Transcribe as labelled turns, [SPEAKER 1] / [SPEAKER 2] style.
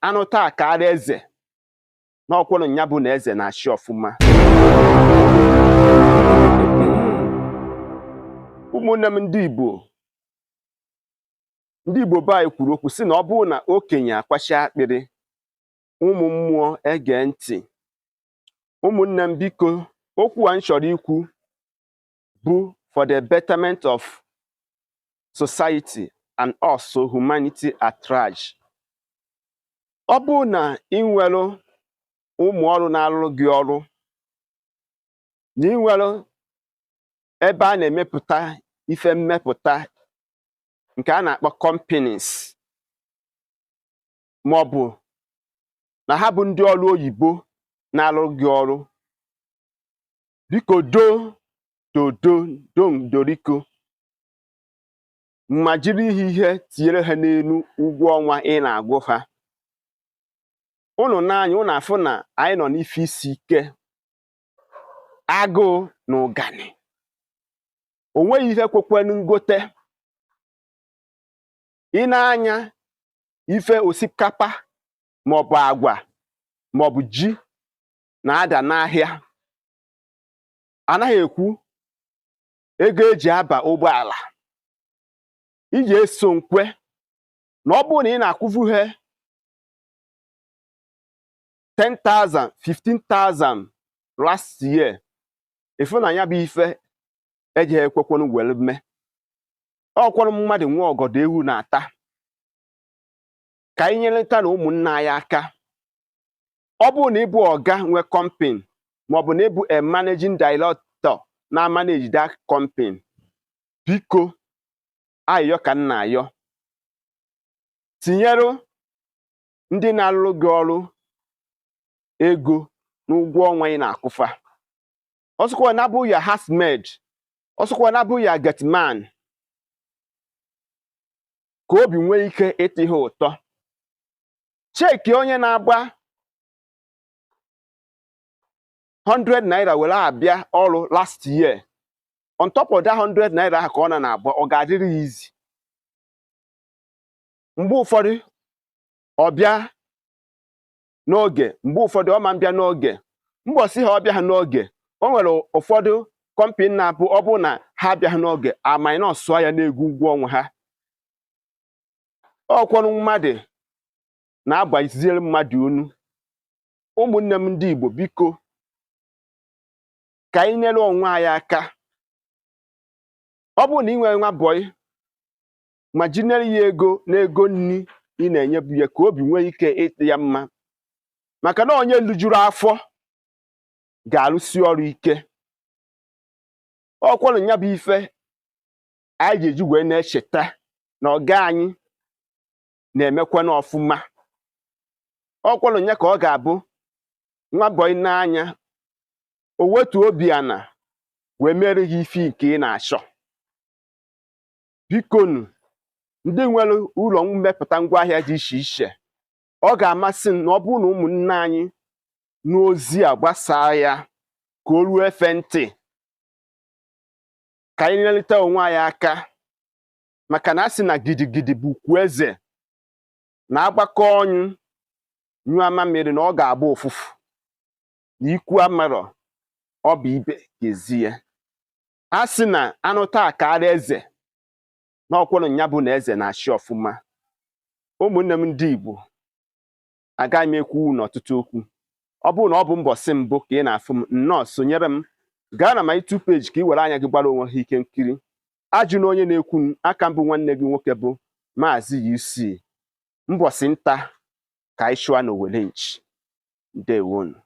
[SPEAKER 1] Anụta akaara eze n'ọkwụrụ nya bụ na eze na-achị ọfụma. Ụmụnne m ndị Igbo be anyị kwuru okwu sị na ọ bụrụ na okenye akwachi akpịrị, ụmụ mmụọ ege ntị. Ụmụnne m biko, okwu a m chọrọ ikwu bụ for the betterment of society and also humanity at large. Ọ bụrụ na ị nwere ụmụ ọrụ na-arụrụ gị ọrụ, na ị nwere ebe a na-emepụta ife mmepụta nke a na-akpọ companies, ma ọ bụ na ha bụ ndị ọrụ oyibo na-arụrụ gị ọrụ, biko doriko ma jiri ihe tinyere ha n'elu ụgwọ ọnwa ị na-agwụ ha. Unu n'anya unu afụ na anyị nọ n'ife isi ike, agụụ na ụgani. O nweghị ihe kwekwenu ngote. Ị na-anya ife osikapa maọbụ agwa maọbụ ji na-ada n'ahịa, anaghị ekwu ego eji aba ụgbọala. Iji eso nkwe na ọ bụrụ na ị na-akwụvu he 10,000, 15,000 last year, efu na ya bụ ife eji ekwekwenu were mee. Ọkwọrọ mmadụ nwe ọgọdọ ewu na-ata ka anyị nyeleta na ụmụnna anyị aka. Ọ bụrụ na ịbụ ọga nwe company maọbụ na ịbụ a managing director na manage that company, biko ayọ ka nna ayọ, tinyere ndị na-arụrụ gị ọrụ ego n'ụgwọ ọnwa ị na-akwụfa. Ọsọkwa na bụ ya housemaid, ọsọkwa na bụ ya gateman, ka obi nwee ike ịtị ha ụtọ. Cheki onye na-agba 100 naira were abịa ọrụ last year, on top of that 100 naira ahụ ka ọ na-agba, ọ ga-adịrị ya izi? Mgbe ụfọdụ ọ bịa n'oge, mgbe ụfọdụ ọ ma mbịa n'oge. Mbọsị ha ọ bịa ha n'oge, o nwere ụfọdụ kọmpani na-abụ ọ bụ na ha abịaghị n'oge, ama nọọsụ ya na-egwu ụgwọ ọnwa ha. Ọkwọrụ mmadụ na-agbaziere mmadụ unu. Ụmụnne m ndị Igbo, biko ka anyị nyere onwe anyị aka. Ọ bụrụ na ị nwere nwa bọyị, ma jinyere ya ego n'ego nni ị na-enyebu ya, ka obi nwee ike ịtị ya mma, maka na onye lijuru afọ ga-arụsi ọrụ ike. Ọkwọrụ ya bụ ife anyị ga-eji wee na-echeta na ọga anyị na-emekwa n'ọfụma. Ọkwọrụ ya ka ọ ga-abụ nwa bọyị n'anya, o wetu obi ana wee mere gị ife nke ị na-achọ. Bikonu ndị nwere ụlọ mmepụta ngwaahịa dị iche iche, ọ ga-amasị m na ọ bụrụ na ụmụnne anyị n'ozi a gbasaa ya ka o ruo efe ntị, ka anyị nyelite onwe anyị aka, maka na a sị na gidigidi bụ ukwu eze, na agbakọ ọnyụ nyụọ mamịrị na ọ ga-agba ụfụfụ, na ikwu amarọ ọ bụ ibe ga-ezie. A sị na anụta akaara eze n'ọkwụrụ nya bụ na eze na-achị ọfụma. Ụmụnne m ndị Igbo, agaghị m ekwu n'ọtụtụ okwu. Ọ bụrụ na ọ bụ mbọsị mbụ ka ị na-afụ m, nnọọ sonyere m, gaa na my YouTube page ka ị were anya gị gbara onwe ha ike nkiri. Ajụ na onye na-ekwu m, aka mbụ nwanne gị nwoke bụ Maazi-UC. Mbọsị nta ka anyị chụọ na Owere nchi. Ndewonu.